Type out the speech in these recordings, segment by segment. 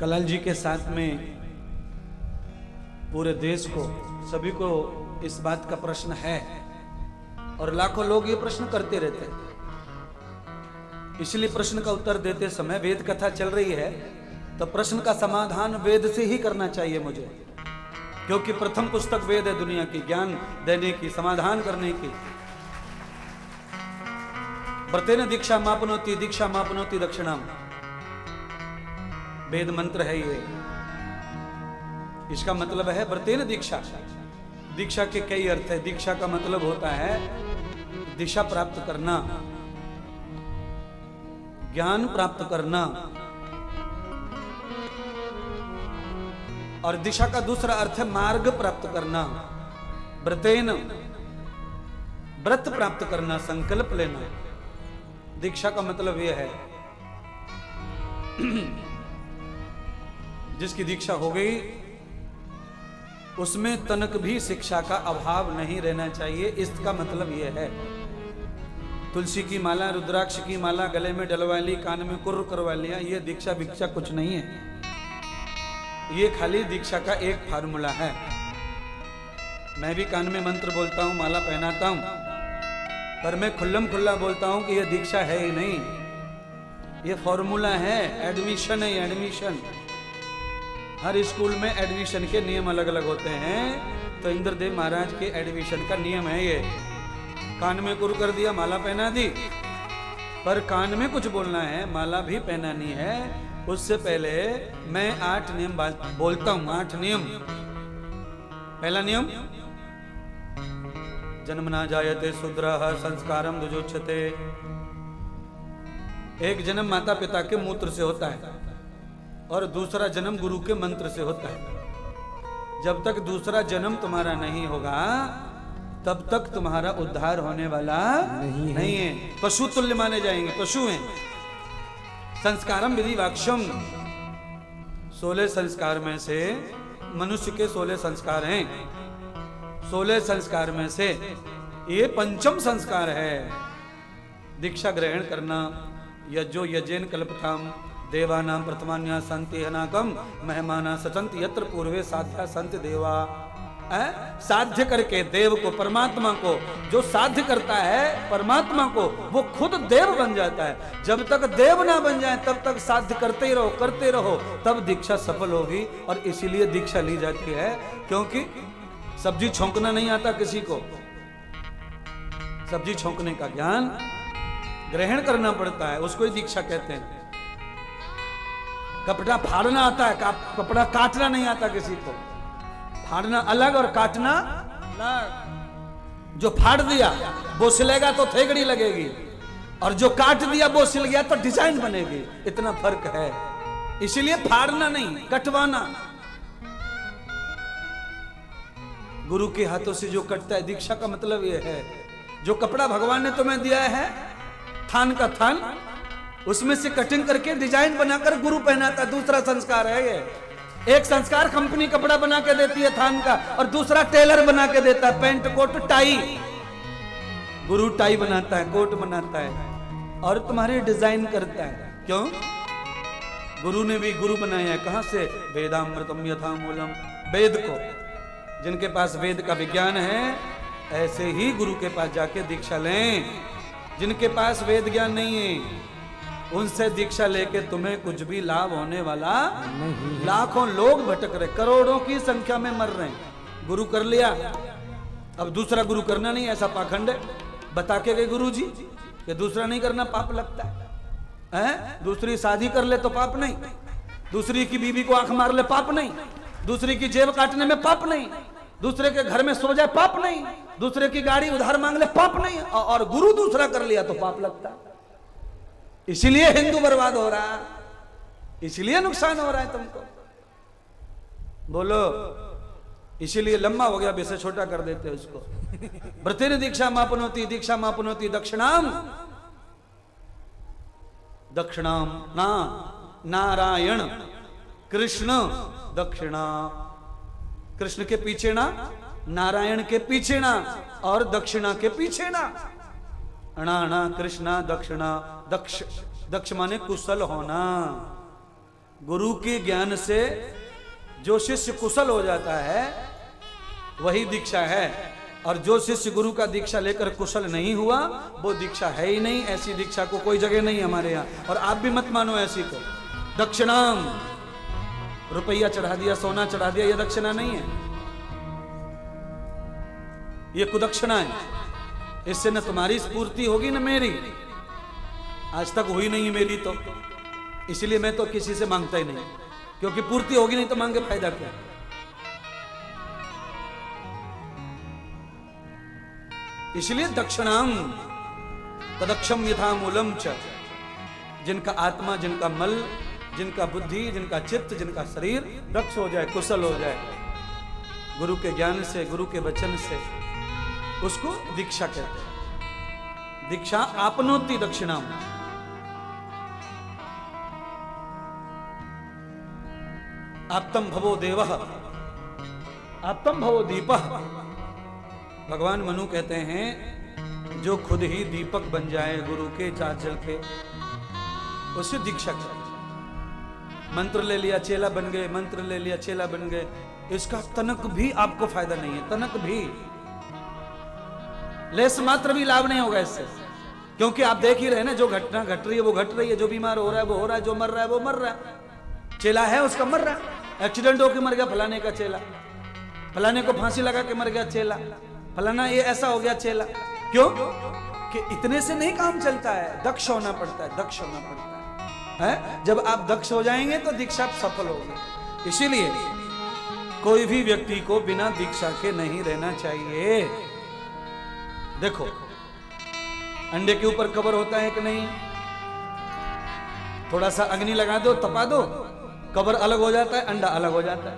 कलाल जी के साथ में पूरे देश को, सभी को इस बात का प्रश्न है और लाखों लोग ये प्रश्न करते रहते हैं। इसलिए प्रश्न का उत्तर देते समय वेद कथा चल रही है तो प्रश्न का समाधान वेद से ही करना चाहिए मुझे, क्योंकि प्रथम पुस्तक वेद है दुनिया की, ज्ञान देने की, समाधान करने की। व्रतेन दीक्षा मापनोति दीक्षा मापनोति दक्षिणाम, वेद मंत्र है ये। इसका मतलब है व्रतेन दीक्षा। दीक्षा के कई अर्थ है। दीक्षा का मतलब होता है दिशा प्राप्त करना, ज्ञान प्राप्त करना। और दिशा का दूसरा अर्थ है मार्ग प्राप्त करना। व्रतेन, व्रत प्राप्त करना, संकल्प लेना। दीक्षा का मतलब यह है जिसकी दीक्षा हो गई उसमें तनक भी शिक्षा का अभाव नहीं रहना चाहिए। इसका मतलब यह है तुलसी की माला, रुद्राक्ष की माला गले में डलवा ली, कान में कुर्र करवा लिया, ये दीक्षा भिक्षा कुछ नहीं है। ये खाली दीक्षा का एक फार्मूला है। मैं भी कान में मंत्र बोलता हूं, माला पहनाता हूं, पर मैं खुल्लम खुल्ला बोलता हूं कि यह दीक्षा है ही नहीं, ये फॉर्मूला है, एडमिशन है, एडमिशन। हर स्कूल में एडमिशन के नियम अलग अलग होते हैं, तो इंद्रदेव महाराज के एडमिशन का नियम है ये। कान में कुर कर दिया, माला पहना दी, पर कान में कुछ बोलना है, माला भी पहनानी है। उससे पहले मैं 8 नियम बोलता हूं, 8 नियम। पहला नियम, जन्म ना जायते शूद्रः संस्कारम दुजोच्यते। एक जन्म माता पिता के मूत्र से होता है और दूसरा जन्म गुरु के मंत्र से होता है। जब तक दूसरा जन्म तुम्हारा नहीं होगा तब तक तुम्हारा उद्धार होने वाला नहीं है। पशु तुल्य माने जाएंगे, पशु हैं। संस्कारम विधि वाक्शम, 16 संस्कार में से मनुष्य के 16 संस्कार हैं। 16 संस्कार में से ये पंचम संस्कार है दीक्षा ग्रहण करना। यज्जो यजेन कल्पथाम देवानां प्रथमान्या संति हनाकम मेहमाना सचंत यत्र पूर्वे साध्या संत देवा। साध्य करके देव को, परमात्मा को, जो साध्य करता है परमात्मा को, वो खुद देव बन जाता है। जब तक देव ना बन जाए तब तक साध्य करते ही रहो, करते रहो, तब दीक्षा सफल होगी। और इसीलिए दीक्षा ली जाती है, क्योंकि सब्जी छौंकना नहीं आता किसी को। सब्जी छौंकने का ज्ञान ग्रहण करना पड़ता है, उसको ही दीक्षा कहते हैं। कपड़ा फाड़ना आता है, कपड़ा काटना नहीं आता किसी को। फाड़ना अलग और काटना अलग। जो फाड़ दिया वो सिलेगा तो थेगड़ी लगेगी, और जो काट दिया वो सिल गया तो डिजाइन बनेगी। इतना फर्क है। इसीलिए फाड़ना नहीं, कटवाना। गुरु के हाथों से जो कटता है, दीक्षा का मतलब यह है जो कपड़ा भगवान ने तुम्हें दिया है, थान का थान, उसमें से कटिंग करके डिजाइन बनाकर गुरु पहनाता है। दूसरा संस्कार है ये। एक संस्कार कंपनी कपड़ा बना के देती है थान का, और दूसरा टेलर बना के देता है पैंट कोट टाई। गुरु टाई बनाता है, कोट बनाता है और तुम्हारे डिजाइन करता है। क्यों? गुरु ने भी गुरु बनाया है। कहां से? वेदामृतम यथा मूलम। वेद को, जिनके पास वेद का विज्ञान है, ऐसे ही गुरु के पास जाके दीक्षा लें। जिनके पास वेद ज्ञान नहीं है उनसे दीक्षा लेके तुम्हें कुछ भी लाभ होने वाला नहीं। लाखों लोग भटक रहे, करोड़ों की संख्या में मर रहे हैं। गुरु कर लिया, अब दूसरा गुरु करना नहीं, ऐसा पाखंड है। बता के गए गुरु जी कि दूसरा नहीं करना पाप लगता है। दूसरी शादी कर ले तो पाप नहीं, दूसरी की बीवी को आंख मार ले पाप नहीं, दूसरी की जेब काटने में पाप नहीं, दूसरे के घर में सो जाए पाप नहीं, दूसरे की गाड़ी उधार मांग ले पाप नहीं, और गुरु दूसरा कर लिया तो पाप लगता है। इसीलिए हिंदू बर्बाद हो रहा है, इसलिए नुकसान हो रहा है तुमको। बोलो, इसीलिए लंबा हो गया, विषय छोटा कर देते उसको। व्रतेन दीक्षा मापनोति दीक्षा मापनोति दक्षिणाम। दक्षिणाम ना नारायण कृष्ण दक्षिणा। कृष्ण के पीछे ना, नारायण के पीछे ना, और दक्षिणा के पीछे ना। अणाणा कृष्णा दक्षिणा। दक्ष, दक्ष माने कुशल होना। गुरु के ज्ञान से जो शिष्य कुशल हो जाता है वही दीक्षा है, और जो शिष्य गुरु का दीक्षा लेकर कुशल नहीं हुआ वो दीक्षा है ही नहीं। ऐसी दीक्षा को कोई जगह नहीं हमारे यहाँ, और आप भी मत मानो ऐसी को। दक्षिणाम, रुपया चढ़ा दिया, सोना चढ़ा दिया, ये दक्षिणा नहीं है, ये कुदक्षिणा है। इससे न तुम्हारी स्फूर्ति होगी न मेरी, आज तक हुई नहीं मेरी, तो इसलिए मैं तो किसी से मांगता ही नहीं, क्योंकि पूर्ति होगी नहीं तो मांग के फायदा क्या। इसलिए दक्षिणाम तदक्षम यथा मूलम च, जिनका आत्मा, जिनका मल, जिनका बुद्धि, जिनका चित्त, जिनका शरीर दक्ष हो जाए, कुशल हो जाए गुरु के ज्ञान से, गुरु के वचन से, उसको दीक्षा कहते हैं। दीक्षा आपनोति दक्षिणाम। आप्तम भवो देवः, आप्तम भवो दीपः। भगवान मनु कहते हैं जो खुद ही दीपक बन जाए गुरु के चाचल के, उसे दीक्षा चाहिए। मंत्र ले लिया चेला बन गए, मंत्र ले लिया चेला बन गए, इसका तनक भी आपको फायदा नहीं है, तनक भी, लेस मात्र भी लाभ नहीं होगा इससे। क्योंकि आप देख ही रहे ना, जो घटना घट रही है वो घट रही है, जो बीमार हो रहा है वो हो रहा है, जो मर रहा है वो मर रहा है। चेला है उसका मर रहा है, एक्सीडेंट होकर मर गया फलाने का चेला, फलाने को फांसी लगा के मर गया चेला, फलाना ये ऐसा हो गया चेला। क्यों? कि इतने से नहीं काम चलता है, दक्ष होना पड़ता है, दक्ष होना पड़ता है। जब आप दक्ष हो जाएंगे तो दीक्षा सफल होगी। इसीलिए कोई भी व्यक्ति को बिना दीक्षा के नहीं रहना चाहिए। देखो अंडे के ऊपर कवर होता है कि नहीं, थोड़ा सा अग्नि लगा दो, तपा दो, कवर अलग हो जाता है, अंडा अलग हो जाता है,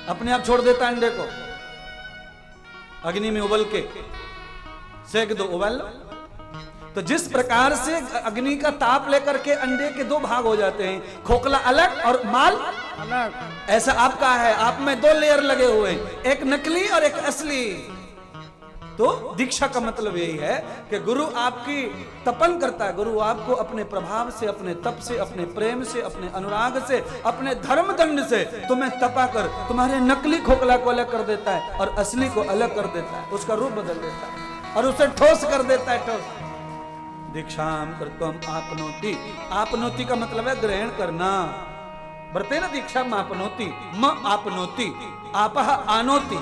अपने आप छोड़ देता है अंडे को। अग्नि में उबल के सेक दो, उबाल लो। तो जिस प्रकार से अग्नि का ताप लेकर के अंडे के दो भाग हो जाते हैं, खोखला अलग और माल अलग, ऐसा आपका है, आप में दो लेयर लगे हुए हैं, एक नकली और एक असली। तो दीक्षा का मतलब यही है कि गुरु आपकी तपन करता है, गुरु आपको अपने प्रभाव से, अपने तप से, अपने प्रेम से, अपने अनुराग से, अपने धर्म दंड से तुम्हें तपा कर तुम्हारे नकली खोखला को अलग कर देता है और असली को अलग कर देता है, उसका रूप बदल देता है और उसे ठोस कर देता है, ठोस। दीक्षाम कर्तुम आपनोति, आपनोति का मतलब है ग्रहण करना। बरते ना दीक्षा आपनोति, म आपनोति, आपह आनोति,